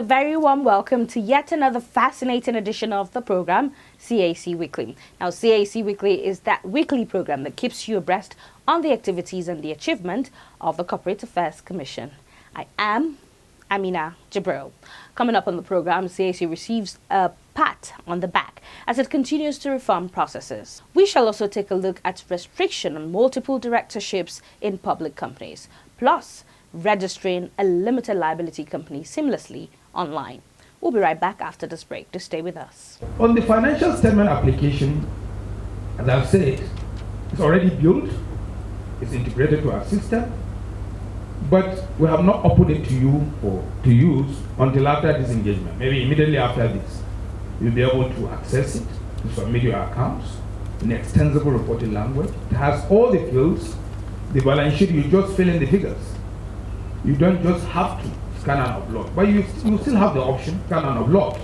very warm welcome to yet another fascinating edition of the program, CAC Weekly. Now, CAC Weekly is that weekly program that keeps you abreast on the activities and the achievement of the Corporate Affairs Commission. I am Amina Jibril. Coming up on the program, CAC receives a pat on the back as it continues to reform processes. We shall also take a look at restriction on multiple directorships in public companies, plus registering a limited liability company seamlessly online. We'll be right back after this break. To stay with us. On the financial statement application, as I've said, it's already built, it's integrated to our system, but we have not opened it to you or to use until after this engagement. Maybe immediately after this, you'll be able to access it, to submit your accounts in extensible reporting language. It has all the fields. The balance sheet, you just fill in the figures. You don't just have to scan and upload, but you still have the option, scan and upload.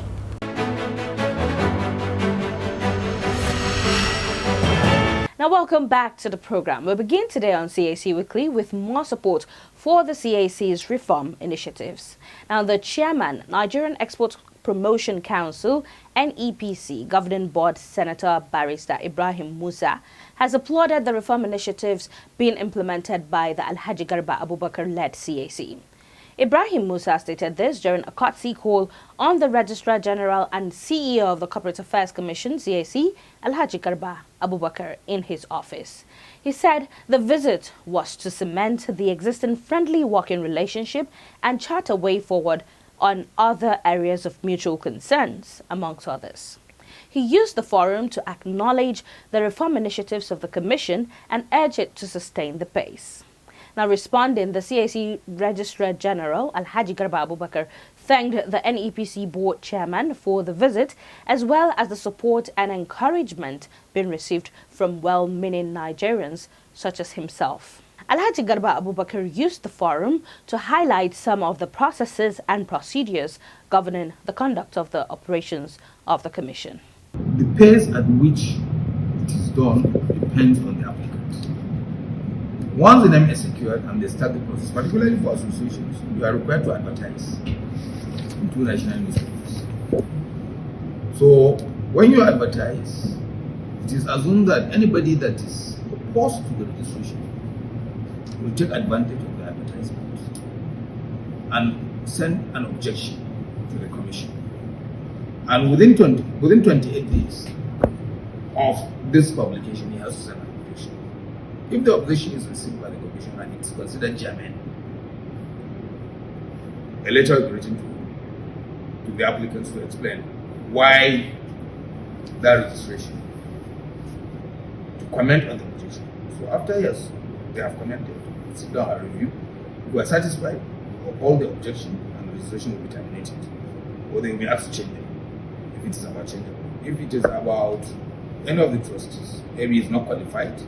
Now, welcome back to the program. We begin today on CAC Weekly with more support for the CAC's reform initiatives. Now, the chairman, Nigerian Export Promotion Council, NEPC Governing Board Senator Barrister Ibrahim Musa, has applauded the reform initiatives being implemented by the Alhaji Garba Abubakar-led CAC. Ibrahim Musa stated this during a courtesy call on the Registrar General and CEO of the Corporate Affairs Commission, CAC, Alhaji Garba Abubakar, in his office. He said the visit was to cement the existing friendly working relationship and chart a way forward on other areas of mutual concerns, amongst others. He used the forum to acknowledge the reform initiatives of the Commission and urge it to sustain the pace. Now, responding, the CAC Registrar General, Alhaji Garba Abubakar, thanked the NEPC Board Chairman for the visit, as well as the support and encouragement being received from well-meaning Nigerians such as himself. Alhaji Garba Abubakar used the forum to highlight some of the processes and procedures governing the conduct of the operations of the Commission. The pace at which it is done depends on the applicant. Once the name is secured and they start the process, particularly for associations, you are required to advertise in 2 national newspapers. So when you advertise, it is assumed that anybody that is opposed to the registration will take advantage of the advertisement and send an objection to the Commission. And within 28 days of this publication, he has to send an objection. If the objection is received by the Commission and it's considered germane, a letter will be written to the applicants to explain why that registration, to comment on the objection. So after they have commented, sit down and review. If we are satisfied, all the objection and the registration will be terminated, or they will be asked to change it. If it is about changeable. If it is about any of the trustees, maybe it's not qualified,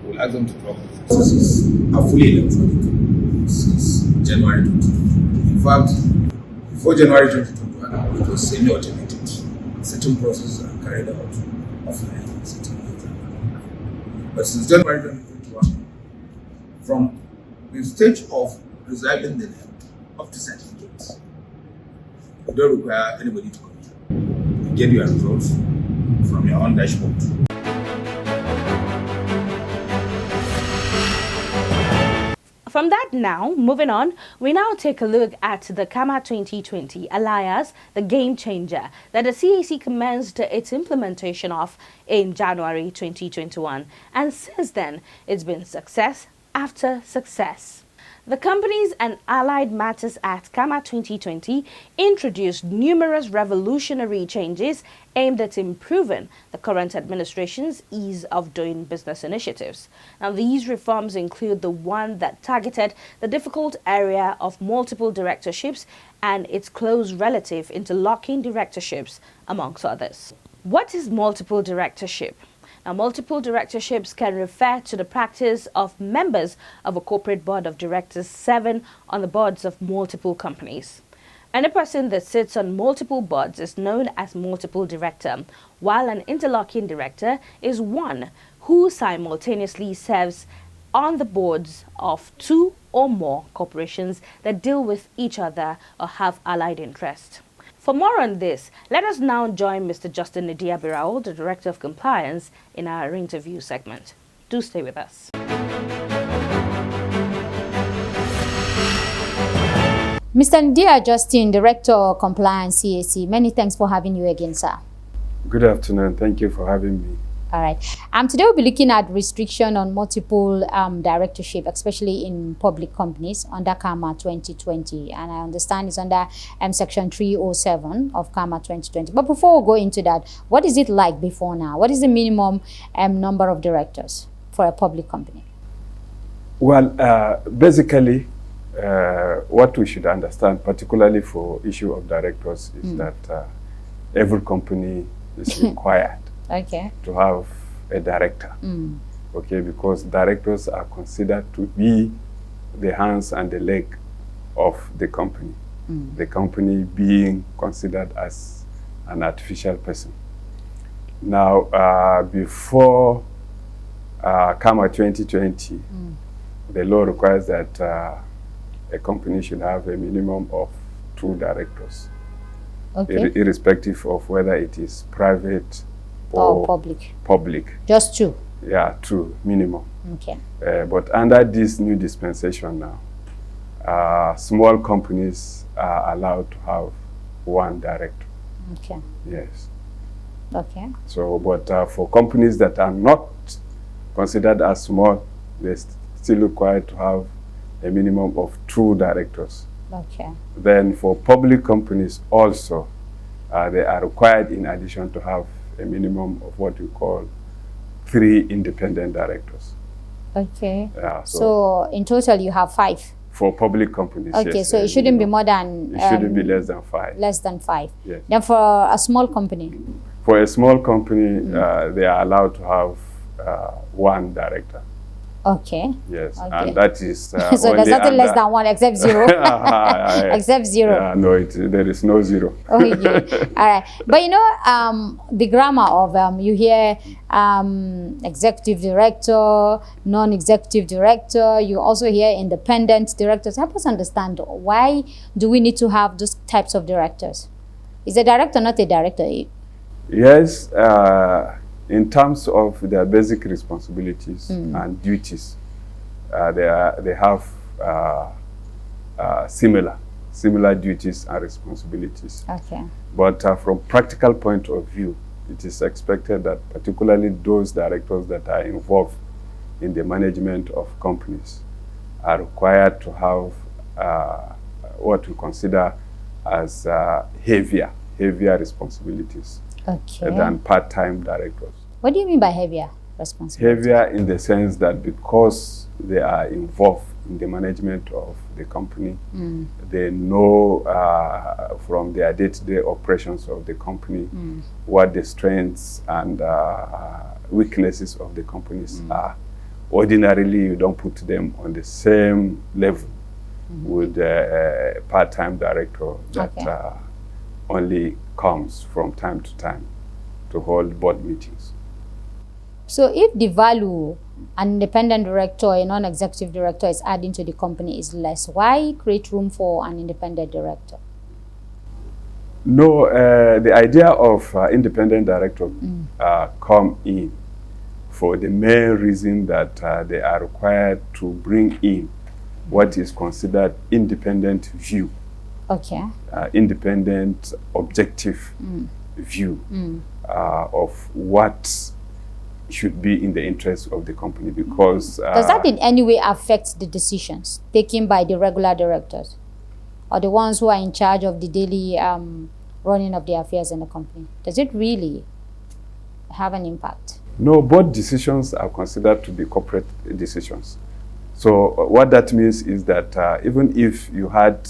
we'll ask them to drop the processes are fully electronic since January 2022. In fact, before January 2021, it was semi-automated. Certain processes are carried out offline, certain online. But since January 2021, from the stage of reserving the name up to certificates, you don't require anybody to come. You get your results from your own dashboard. From that now, moving on, we now take a look at the CAMA 2020, alias the Game Changer, that the CAC commenced its implementation of in January 2021. And since then, it's been success after success. The Companies and Allied Matters Act CAMA 2020 introduced numerous revolutionary changes aimed at improving the current administration's ease of doing business initiatives. Now, these reforms include the one that targeted the difficult area of multiple directorships and its close relative interlocking directorships, amongst others. What is multiple directorship? Now, multiple directorships can refer to the practice of members of a corporate board of directors serving on the boards of multiple companies. Any person that sits on multiple boards is known as multiple director, while an interlocking director is one who simultaneously serves on the boards of 2 or more corporations that deal with each other or have allied interests. For more on this, let us now join Mr. Justin Ndiabirao, the Director of Compliance, in our interview segment. Do stay with us. Mr. Ndia Justin, Director of Compliance, CAC, many thanks for having you again, sir. Good afternoon. Thank you for having me. All right. Today we'll be looking at restriction on multiple directorship, especially in public companies under CAMA 2020. And I understand it's under Section 307 of CAMA 2020. But before we go into that, what is it like before now? What is the minimum number of directors for a public company? Well, basically, what we should understand, particularly for issue of directors, is that every company is required to have a director, okay, because directors are considered to be the hands and the leg of the company, the company being considered as an artificial person. Now, before CAMA 2020, the law requires that a company should have a minimum of 2 directors, irrespective of whether it is private or public. Just 2? Yeah, 2 minimum. Okay. But under this new dispensation now, small companies are allowed to have 1 director. Okay. Yes. Okay. So, but for companies that are not considered as small, they're still required to have a minimum of 2 directors. Okay. Then for public companies also, they are required in addition to have a minimum of what we call 3 independent directors. Okay. Yeah, so in total you have 5? For public companies, okay, yes. So it shouldn't be more than... it shouldn't be less than 5. Less than 5. Yes. Then for a small company? For a small company, they are allowed to have 1 director. Okay. Yes, okay. and that is so there's nothing less than 1 except 0. Except 0. No, there is no 0. Okay. All right. But you know, the grammar of you hear executive director, non-executive director. You also hear independent directors. Help us understand, why do we need to have those types of directors? Is a director not a director? Yes. In terms of their basic responsibilities and duties, they have similar duties and responsibilities. Okay. But from practical point of view, it is expected that particularly those directors that are involved in the management of companies are required to have what we consider as heavier responsibilities. Okay. Than part-time directors. What do you mean by heavier responsibility? Heavier in the sense that because they are involved in the management of the company, they know from their day-to-day operations of the company what the strengths and weaknesses of the companies are. Ordinarily, you don't put them on the same level with a part-time director that only comes from time to time to hold board meetings. So if the value an independent director or a non-executive director is adding to the company is less, why create room for an independent director? No, the idea of independent director come in for the main reason that they are required to bring in what is considered independent view. Okay. Independent, objective view of what should be in the interest of the company, because... does that in any way affect the decisions taken by the regular directors or the ones who are in charge of the daily running of the affairs in the company? Does it really have an impact? No, both decisions are considered to be corporate decisions. So what that means is that even if you had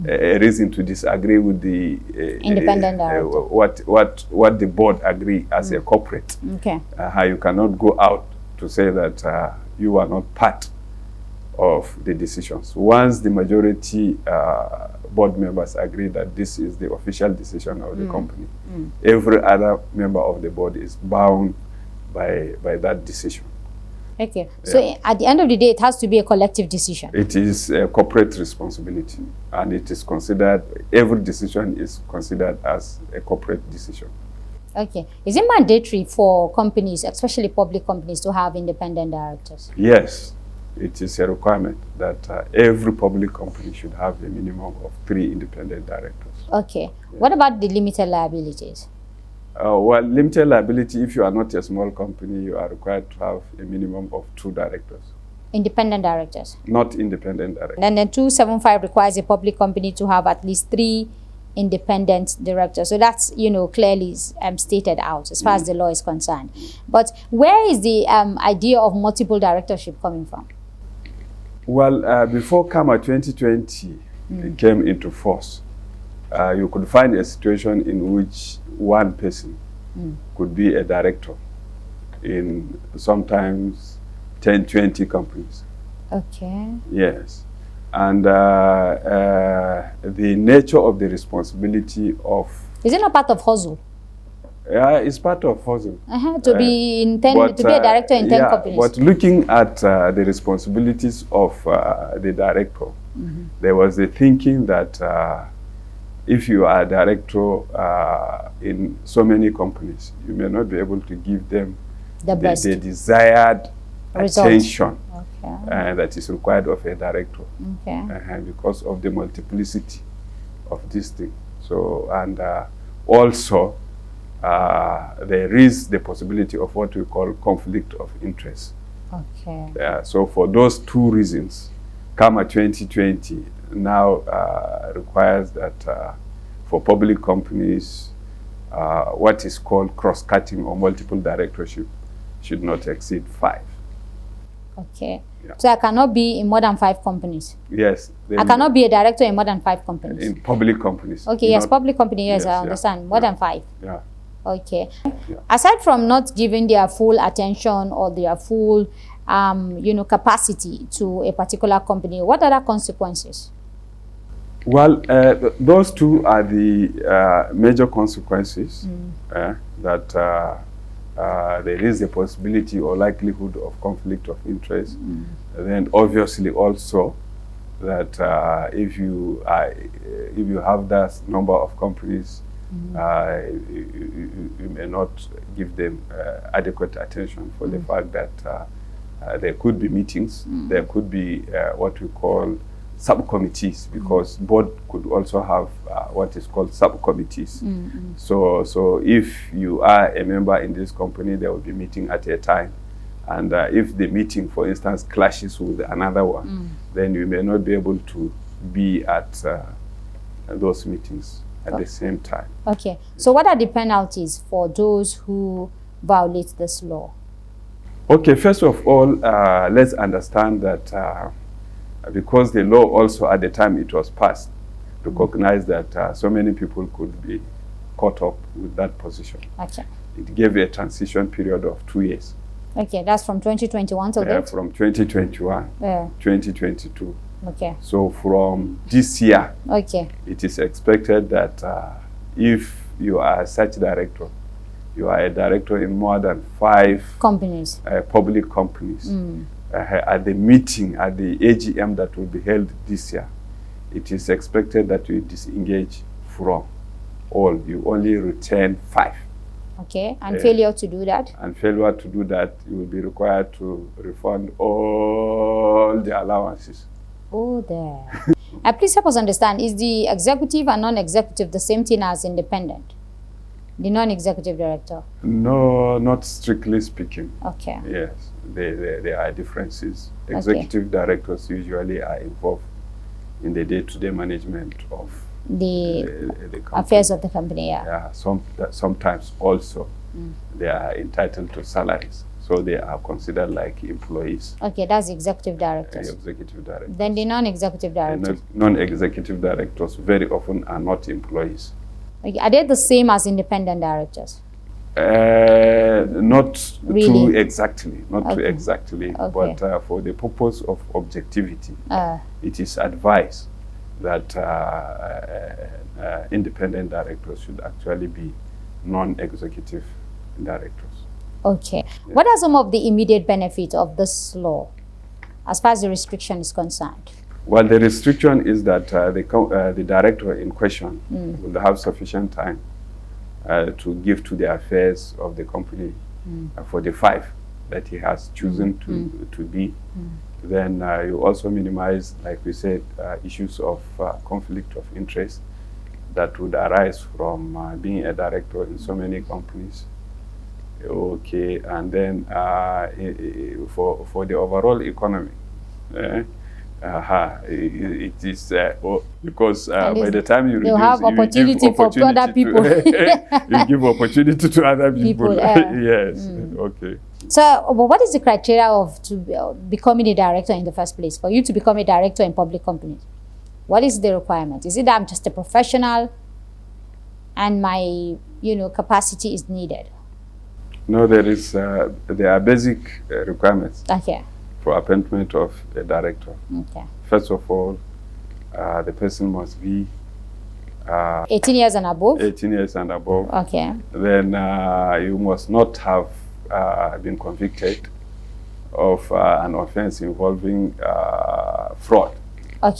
a reason to disagree with the independent director, what the board agree as a corporate, you cannot go out to say that you are not part of the decisions. Once the majority board members agree that this is the official decision of the company, every other member of the board is bound by that decision. Okay. So at the end of the day, it has to be a collective decision. It is a corporate responsibility, and it is considered, every decision is considered as a corporate decision. Okay. Is it mandatory for companies, especially public companies, to have independent directors? Yes, it is a requirement that every public company should have a minimum of 3 independent directors. Okay. Yeah. What about the limited liabilities? Well, limited liability, if you are not a small company, you are required to have a minimum of 2 directors. Independent directors? Not independent directors. And then 275 requires a public company to have at least 3 independent directors. So that's, you know, clearly stated out as far as the law is concerned. But where is the idea of multiple directorship coming from? Well, before CAMA 2020 came into force, you could find a situation in which one person could be a director in sometimes 10, 20 companies. Okay. Yes. And the nature of the responsibility of... Is it not part of hustle? Yeah, it's part of hustle. To be in 10, to be a director in 10 companies. But looking at the responsibilities of the director, there was the thinking that if you are a director in so many companies, you may not be able to give them the desired attention that is required of a director, because of the multiplicity of this thing. So, and also there is the possibility of what we call conflict of interest. Okay. So for those 2 reasons, CAMA 2020 now requires that for public companies, what is called cross-cutting or multiple directorship should not exceed 5. Okay. Yeah. So I cannot be in more than 5 companies? Yes. I cannot be a director in more than 5 companies? In public companies. Okay, yes, public company, yes, I understand. More than 5? Yeah. Okay. Yeah. Aside from not giving their full attention or their full you know, capacity to a particular company, what other consequences? Well, those 2 are the major consequences that there is a possibility or likelihood of conflict of interest. And then obviously also that if you have that number of companies, you may not give them adequate attention for the fact that there could be meetings, there could be what we call subcommittees, because board could also have what is called subcommittees. So if you are a member in this company, there will be meeting at a time. And if the meeting, for instance, clashes with another one, then you may not be able to be at those meetings at the same time. Okay. So what are the penalties for those who violate this law? Okay, first of all, let's understand that because the law also at the time it was passed recognized that so many people could be caught up with that position. Okay. It gave a transition period of 2 years. Okay, that's from 2021 till date? From 2021, 2022. Okay. So from this year, it is expected that if you are such director, you are a director in more than 5 companies, public companies, at the meeting, at the AGM that will be held this year, it is expected that you disengage from all. You only retain 5. Okay, and failure to do that? And failure to do that, you will be required to refund all the allowances. Oh, there. Please help us understand, is the executive and non-executive the same thing as independent? The non-executive director? No, not strictly speaking. Okay. Yes, there are differences. Executive directors usually are involved in the day-to-day management of the affairs of the company. Yeah, sometimes also they are entitled to salaries. So they are considered like employees. Okay, that's executive directors. Executive directors. Then the non-executive directors? Non-executive directors very often are not employees. Okay. Are they the same as independent directors? Not really? Too exactly. Not too exactly. Okay. But for the purpose of objectivity, it is advised that independent directors should actually be non-executive directors. Okay. What are some of the immediate benefits of this law as far as the restriction is concerned? Well, the restriction is that the director in question will have sufficient time to give to the affairs of the company for the 5 that he has chosen to be. Then you also minimize, like we said, issues of conflict of interest that would arise from being a director in so many companies. Okay, and then for the overall economy, it is because by the time you reduce, have opportunity for other people. You give opportunity to other people. Yes. Okay. So, what is the criteria of becoming a director in the first place? For you to become a director in public companies, what is the requirement? Is it that I'm just a professional and my capacity is needed? No, there are basic requirements. Okay. For appointment of a director. Okay. First of all, the person must be 18 years and above? 18 years and above. Okay. Then you must not have been convicted of an offense involving fraud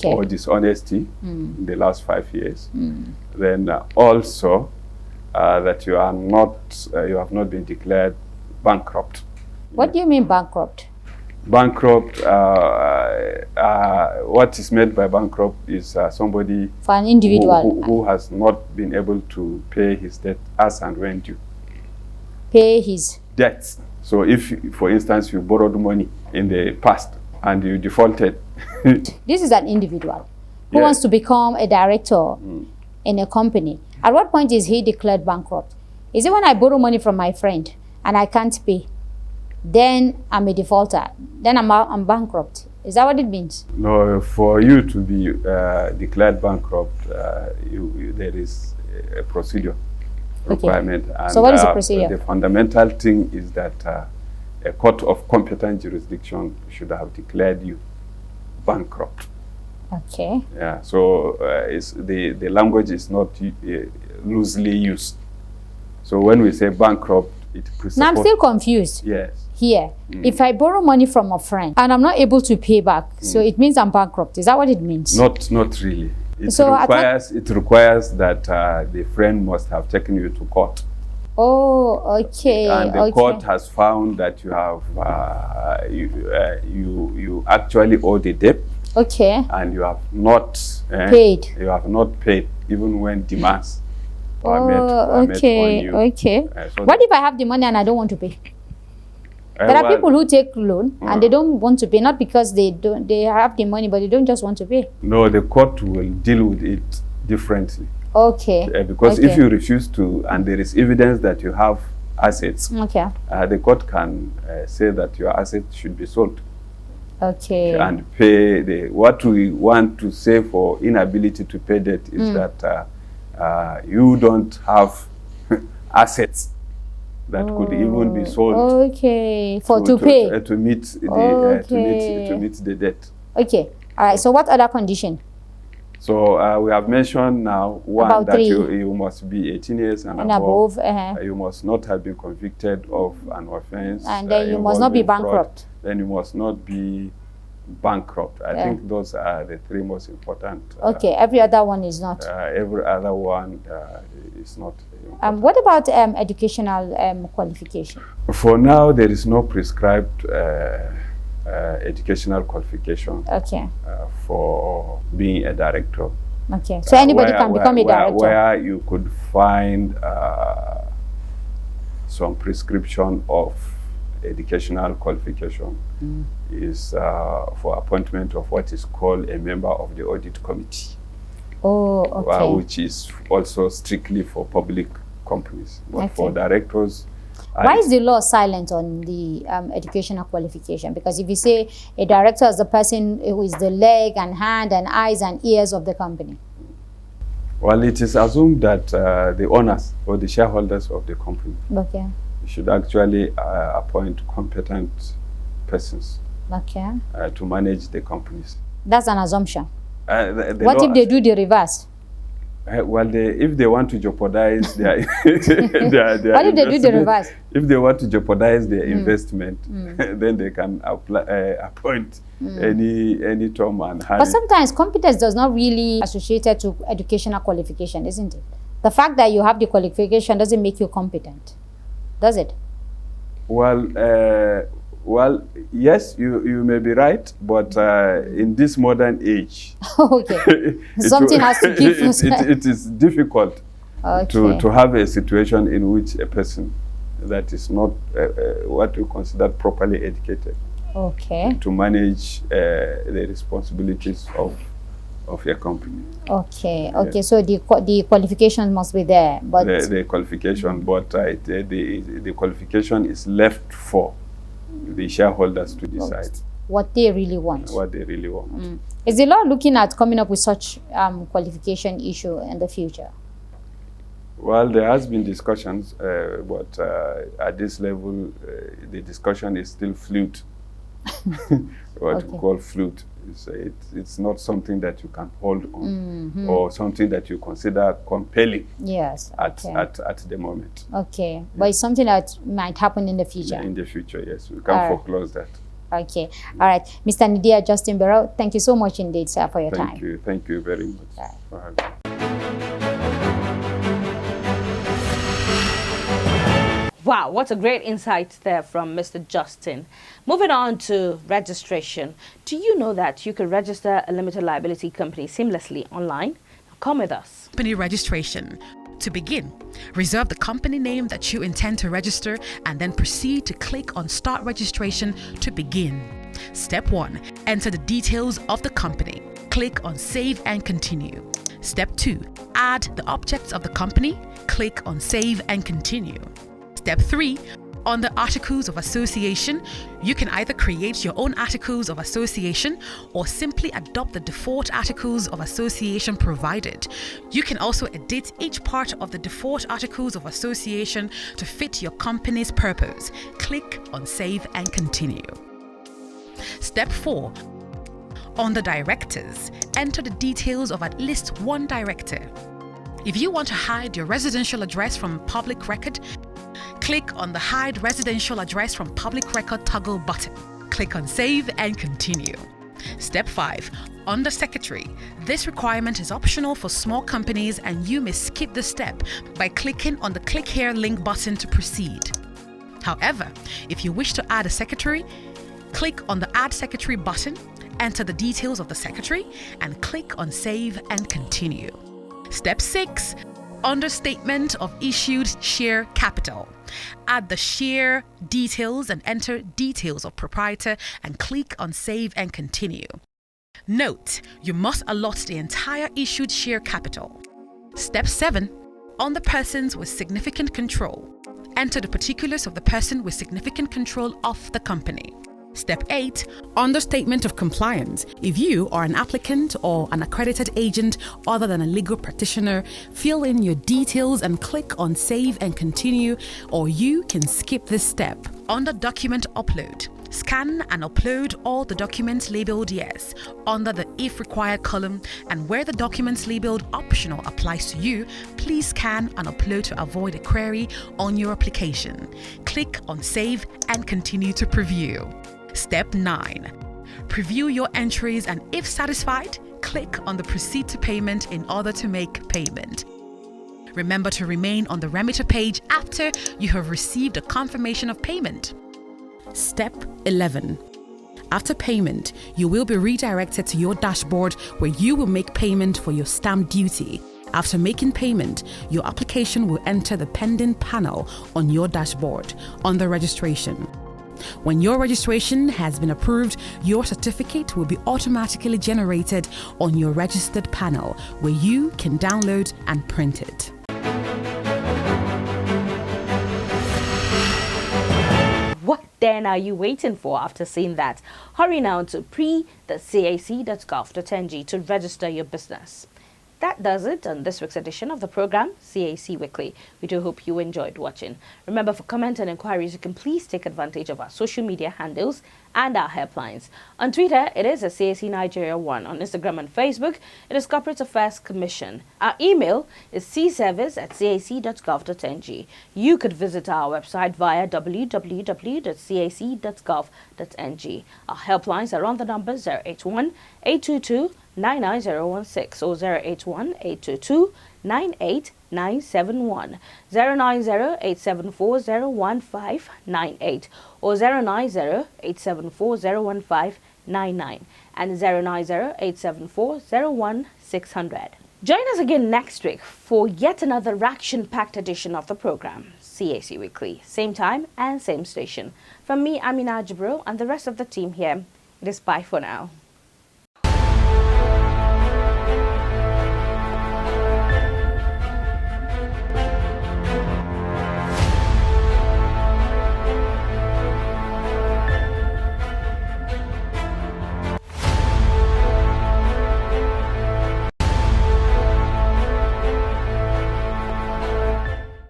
or dishonesty in the last 5 years. Then also that you have not been declared bankrupt. What do you mean bankrupt? Bankrupt, what is meant by bankrupt is somebody for an individual who has not been able to pay his debt as and when due. Pay his debts. So if, for instance, you borrowed money in the past and you defaulted. This is an individual who wants to become a director in a company. At what point is he declared bankrupt? Is it when I borrow money from my friend and I can't pay? Then I'm a defaulter. Then I'm bankrupt. Is that what it means? No, for you to be declared bankrupt, there is a procedure requirement. And, so what is the procedure? The fundamental thing is that a court of competent jurisdiction should have declared you bankrupt. Okay. Yeah. So the language is not loosely used. So when we say bankrupt, it presupposes. Now I'm still confused. Yes. Here, if I borrow money from a friend and I'm not able to pay back, so it means I'm bankrupt. Is that what it means? Not really. It requires that the friend must have taken you to court. Oh, okay. And the court has found that you have you actually owe the debt. Okay. And you have not paid. You have not paid even when demands are met on you. Okay. So what if I have the money and I don't want to pay? There are people who take loan and they don't want to pay, not because they have the money, but they don't just want to pay. No, the court will deal with it differently. Okay. Because if you refuse to, and there is evidence that you have assets, the court can say that your assets should be sold. Okay. And pay what we want to say for inability to pay debt is that you don't have assets that could even be sold. Okay. To pay. To meet the debt. Okay. All right. So what other condition? So we have mentioned now one that you must be 18 years and above. You must not have been convicted of an offense. And then you must not be bankrupt. Fraud. Then you must not be bankrupt. I think those are the 3 most important. Okay. Every other one is not. Every other one is not. What about educational qualification? For now, there is no prescribed educational qualification for being a director. Okay, so anybody can become a director? Where you could find some prescription of educational qualification is for appointment of what is called a member of the audit committee. Oh, okay. Which is also strictly for public companies. But for directors... Why is the law silent on the educational qualification? Because if you say a director is the person who is the leg and hand and eyes and ears of the company. Well, it is assumed that the owners or the shareholders of the company should actually appoint competent persons to manage the companies. That's an assumption. What if they do the reverse? Well, if they want to jeopardize their, what if they do the reverse? If they want to jeopardize their investment, then they can appoint any term and But sometimes competence does not really associated to educational qualification, isn't it? The fact that you have the qualification doesn't make you competent, does it? Well, yes, you may be right, but in this modern age, okay, something has to give it is difficult to have a situation in which a person that is not what we consider properly educated, to manage the responsibilities of your company. Okay. So the qualification must be there, but the qualification, but the qualification is left for the shareholders to decide what they really want. Is the law looking at coming up with such qualification issue in the future? Well, there has been discussions, but at this level, the discussion is still fluid. What we call fluid. It's not something that you can hold on, or something that you consider compelling. Yes. At the moment. Okay, but it's something that might happen in the future. In the future, yes, we can't foreclose that. Okay, all right, Mr. Nidia Justin Barrow, thank you so much indeed, sir, for your time. Thank you very much. For having me. Wow, what a great insight there from Mr. Justin. Moving on to registration. Do you know that you can register a limited liability company seamlessly online? Come with us. Company registration. To begin, reserve the company name that you intend to register and then proceed to click on Start Registration to begin. Step 1. Enter the details of the company. Click on Save and Continue. Step 2. Add the objects of the company. Click on Save and Continue. Step 3. On the Articles of Association, you can either create your own Articles of Association or simply adopt the default Articles of Association provided. You can also edit each part of the default Articles of Association to fit your company's purpose. Click on Save and Continue. Step 4. On the Directors, enter the details of at least one director. If you want to hide your residential address from public record, click on the Hide Residential Address from Public Record toggle button. Click on Save and Continue. Step 5. Under Secretary, this requirement is optional for small companies and you may skip the step by clicking on the Click Here link button to proceed. However, if you wish to add a secretary, click on the Add Secretary button, enter the details of the secretary, and click on Save and Continue. Step 6. Under Statement of Issued Share Capital, add the share details and enter details of proprietor and click on Save and Continue. Note, you must allot the entire issued share capital. Step 7. On the Persons with Significant Control, enter the particulars of the person with significant control of the company. Step 8. On the Statement of Compliance, if you are an applicant or an accredited agent other than a legal practitioner, fill in your details and click on Save and Continue, or you can skip this step. Under Document Upload, scan and upload all the documents labeled Yes under the If Required column, and where the documents labeled Optional applies to you, please scan and upload to avoid a query on your application. Click on Save and Continue to preview. Step 9. Preview your entries and if satisfied, click on the Proceed to Payment in order to make payment. Remember to remain on the remitter page after you have received a confirmation of payment. Step 11. After payment, you will be redirected to your dashboard where you will make payment for your stamp duty. After making payment, your application will enter the pending panel on your dashboard under registration. When your registration has been approved, your certificate will be automatically generated on your registered panel where you can download and print it. What then are you waiting for after seeing that? Hurry now to pre.cac.gov.ng to register your business. That does it on this week's edition of the program, CAC Weekly. We do hope you enjoyed watching. Remember, for comment and inquiries, you can please take advantage of our social media handles and our helplines. On Twitter, it is at CAC Nigeria 1. On Instagram and Facebook, it is Corporate Affairs Commission. Our email is cservice@cac.gov.ng. You could visit our website via www.cac.gov.ng. Our helplines are on the numbers 081-822-99016 or 081-822-98971, 090-874-01598 or 090-874-01599 and 090-874-01600. Join us again next week for yet another action-packed edition of the program, CAC Weekly. Same time and same station. From me, Amina Jibril, and the rest of the team here, it is bye for now.